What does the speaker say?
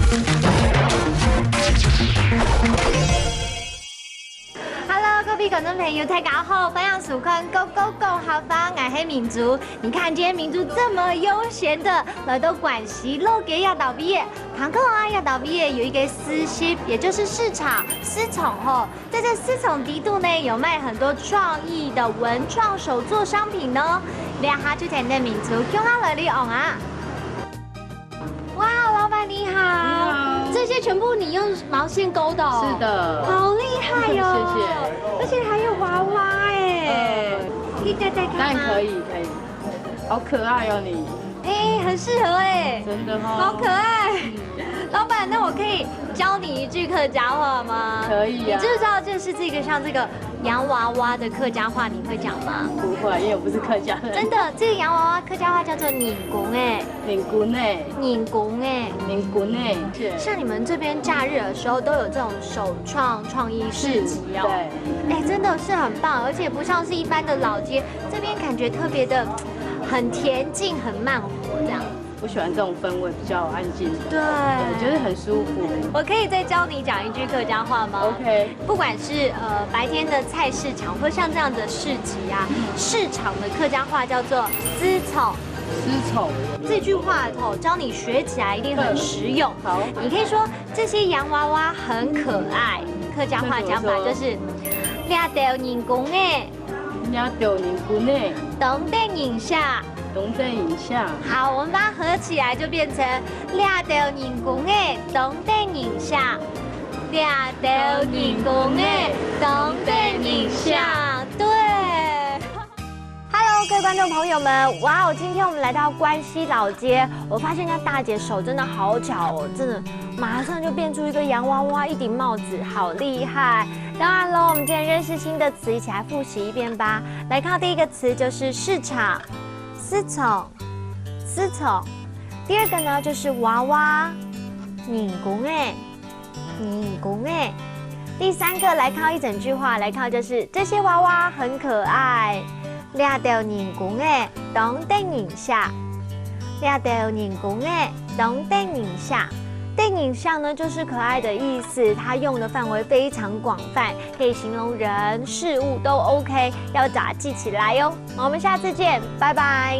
各位观众朋友，大家好，欢迎收看《Go Go Go》好房爱黑民族。你看今天民族这么悠闲的来到广西乐给亚岛毕业，旁边啊亚岛毕业有一个私市，也就是市场私宠哦。在这私宠地度呢，有卖很多创意的文创手作商品呢。两下就谈的民族，用它来利用啊！哇，老板你好，你好，这些全部你用毛线勾的哦？是的，好厉害哦！谢谢，而且还有娃娃哎，可以带带看吗？当然可以，可以，好可爱哦你，哎，很适合哎，真的哈，好可爱。老板，那我可以教你一句客家话吗？可以啊。你知不知道这是这个像这个洋娃娃的客家话，你会讲吗？不会，因为我不是客家人。真的，这个洋娃娃客家话叫做拧公哎，拧骨内，拧公哎，拧骨内。像你们这边假日的时候都有这种手创意市集哦。对。哎，真的是很棒，而且不像是一般的老街，这边感觉特别的很恬静、很慢活这样。我喜欢这种氛围，比较安静。对，就是很舒服。我可以再教你讲一句客家话吗 ？OK。不管是白天的菜市场，或像这样的市集啊，市场的客家话叫做私宠。私宠。这句话哦，教你学起来一定很实用。好。你可以说这些洋娃娃很可爱，客家话讲法就是俩丢人工哎，俩丢人工哎，等待影下。懂得影像。好，我们把它合起来就变成俩丢人工诶，懂得影像，俩丢人工诶，懂得影像。对。Hello， 各位观众朋友们，哇哦！今天我们来到关西老街，我发现那大姐手真的好巧哦，真的马上就变出一个洋娃娃，一顶帽子，好厉害！当然喽，我们今天认识新的词，一起来复习一遍吧。来看到第一个词就是市场。私宠，私宠。第二个呢就是娃娃，拧公哎，拧公哎。第三个来看到一整句话，来看到就是这些娃娃很可爱，俩丢拧公哎，懂得拧下，俩丢拧公哎，懂得拧下。对拧下呢就是可爱的意思，它用的范围非常广泛，可以形容人事物都 OK， 要咋记起来哟。我们下次见，拜拜。